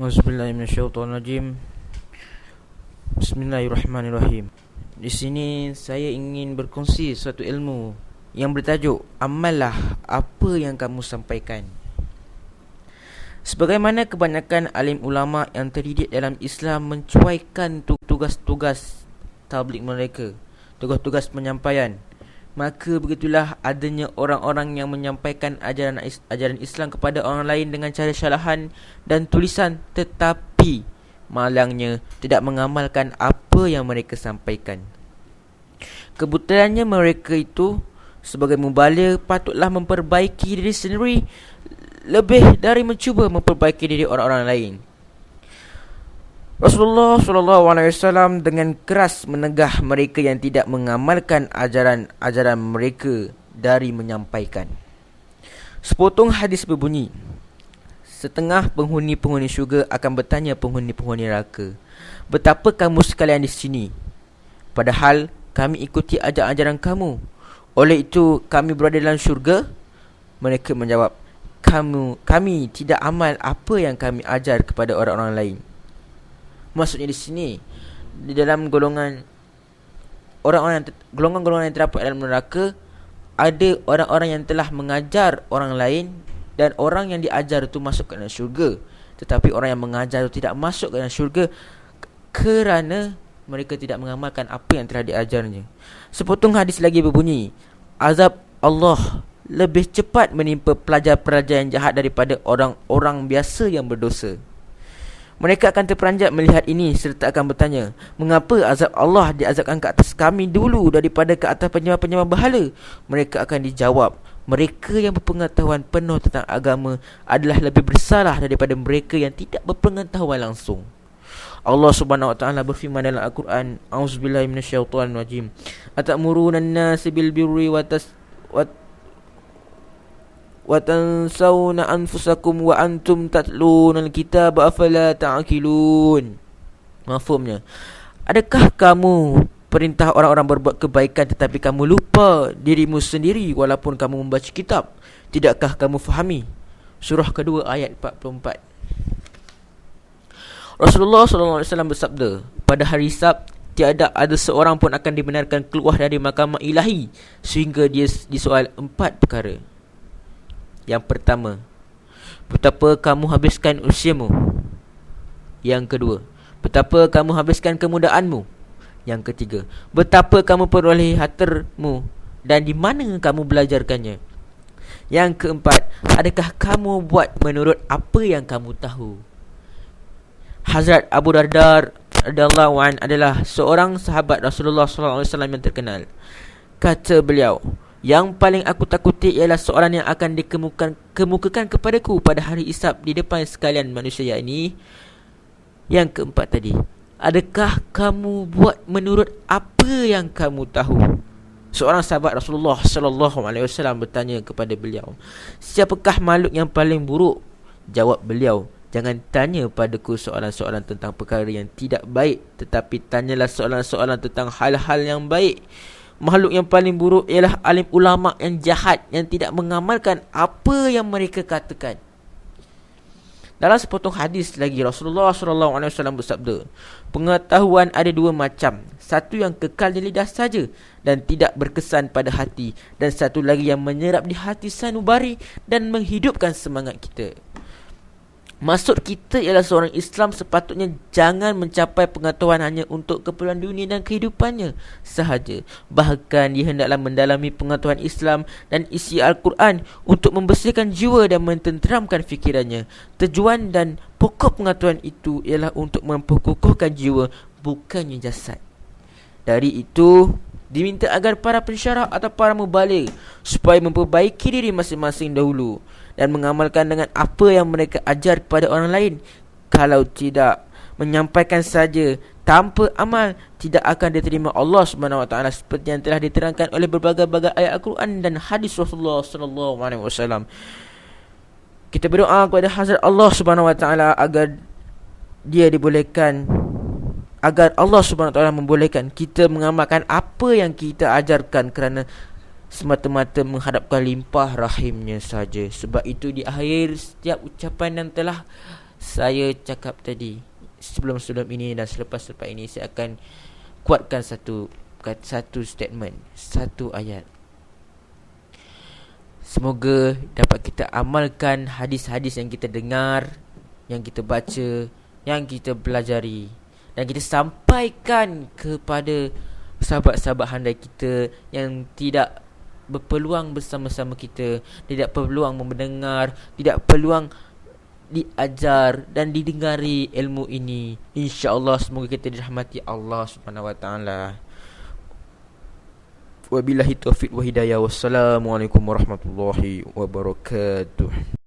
Auzubillahiminasyaitonirrajim. Bismillahirrahmanirrahim. Di sini saya ingin berkongsi suatu ilmu yang bertajuk amallah apa yang kamu sampaikan. Sebagaimana kebanyakan alim ulama yang terdidik dalam Islam mencuaikan tugas-tugas tabligh mereka, tugas-tugas penyampaian, maka begitulah adanya orang-orang yang menyampaikan ajaran Islam kepada orang lain dengan cara syarahan dan tulisan, tetapi malangnya tidak mengamalkan apa yang mereka sampaikan. Kebutuhannya mereka itu sebagai mubaligh patutlah memperbaiki diri sendiri lebih dari mencuba memperbaiki diri orang-orang lain. Rasulullah SAW dengan keras menegah mereka yang tidak mengamalkan ajaran mereka dari menyampaikan. Sepotong hadis berbunyi, setengah penghuni-penghuni syurga akan bertanya penghuni-penghuni neraka, betapa kamu sekalian di sini, padahal kami ikuti ajaran kamu, oleh itu kami berada dalam syurga? Mereka menjawab, kami tidak amal apa yang kami ajar kepada orang-orang lain. Maksudnya di sini, di dalam golongan yang terdapat dalam neraka, ada orang-orang yang telah mengajar orang lain dan orang yang diajar itu masuk ke dalam syurga. Tetapi orang yang mengajar itu tidak masuk ke dalam syurga kerana mereka tidak mengamalkan apa yang telah diajarnya. Sepotong hadis lagi berbunyi, azab Allah lebih cepat menimpa pelajar-pelajar yang jahat daripada orang-orang biasa yang berdosa. Mereka akan terperanjat melihat ini serta akan bertanya, mengapa azab Allah diazabkan ke atas kami dulu daripada ke atas penyembah-penyembah berhala? Mereka akan dijawab, mereka yang berpengetahuan penuh tentang agama adalah lebih bersalah daripada mereka yang tidak berpengetahuan langsung. Allah Subhanahu wa taala berfirman dalam Al-Quran, A'udzubillahi minasyaitonirrajim, atamuruna an-nasa bil birri wa tansawna anfusakum wa antum tatluna al-kitaba afala ta'qilun. Mafhumnya, adakah kamu perintah orang-orang berbuat kebaikan tetapi kamu lupa dirimu sendiri walaupun kamu membaca kitab? Tidakkah kamu fahami? Surah kedua ayat 44. Rasulullah SAW bersabda, pada hari Sabat tiada ada seorang pun akan dibenarkan keluar dari mahkamah ilahi sehingga dia disoal 4 perkara. Yang pertama, betapa kamu habiskan usiamu? Yang kedua, betapa kamu habiskan kemudaanmu? Yang ketiga, betapa kamu peroleh hartamu dan di mana kamu belajarkannya? Yang keempat, adakah kamu buat menurut apa yang kamu tahu? Hazrat Abu Darda radhiyallahu anhu adalah seorang sahabat Rasulullah SAW yang terkenal. Kata beliau, yang paling aku takuti ialah seorang yang akan dikemukakan kepadaku pada hari Isab di depan sekalian manusia, yakni yang keempat tadi, adakah kamu buat menurut apa yang kamu tahu? Seorang sahabat Rasulullah SAW bertanya kepada beliau, siapakah makhluk yang paling buruk? Jawab beliau, jangan tanya padaku soalan-soalan tentang perkara yang tidak baik, tetapi tanyalah soalan-soalan tentang hal-hal yang baik. Makhluk yang paling buruk ialah alim ulama yang jahat, yang tidak mengamalkan apa yang mereka katakan. Dalam sepotong hadis lagi, Rasulullah SAW bersabda, pengetahuan ada dua macam, satu yang kekal di lidah saja dan tidak berkesan pada hati, dan satu lagi yang menyerap di hati sanubari dan menghidupkan semangat kita. Maksud kita ialah seorang Islam sepatutnya jangan mencapai pengetahuan hanya untuk keperluan dunia dan kehidupannya sahaja. Bahkan dia hendaklah mendalami pengetahuan Islam dan isi Al-Quran untuk membersihkan jiwa dan mententeramkan fikirannya. Tujuan dan pokok pengetahuan itu ialah untuk memperkukuhkan jiwa, bukannya jasad. Dari itu, diminta agar para pensyarah atau para mubaligh supaya memperbaiki diri masing-masing dahulu dan mengamalkan dengan apa yang mereka ajar kepada orang lain. Kalau tidak, menyampaikan saja tanpa amal tidak akan diterima Allah SWT, seperti yang telah diterangkan oleh berbagai-bagai ayat Al-Quran dan hadis Rasulullah SAW. Kita berdoa kepada Hazrat Allah SWT agar Allah SWT membolehkan kita mengamalkan apa yang kita ajarkan kerana semata-mata menghadapkan limpah rahimnya saja. Sebab itu di akhir setiap ucapan yang telah saya cakap tadi, sebelum ini dan selepas ini, saya akan kuatkan satu statement, satu ayat. Semoga dapat kita amalkan hadis-hadis yang kita dengar, yang kita baca, yang kita pelajari, dan kita sampaikan kepada sahabat-sahabat handai kita yang tidak berpeluang bersama-sama kita, tidak peluang mendengar, tidak peluang diajar dan didengari ilmu ini. InsyaAllah semoga kita dirahmati Allah Subhanahu Wa Taala. Wabillahi taufiq wa hidayah. Wassalamualaikum warahmatullahi wabarakatuh.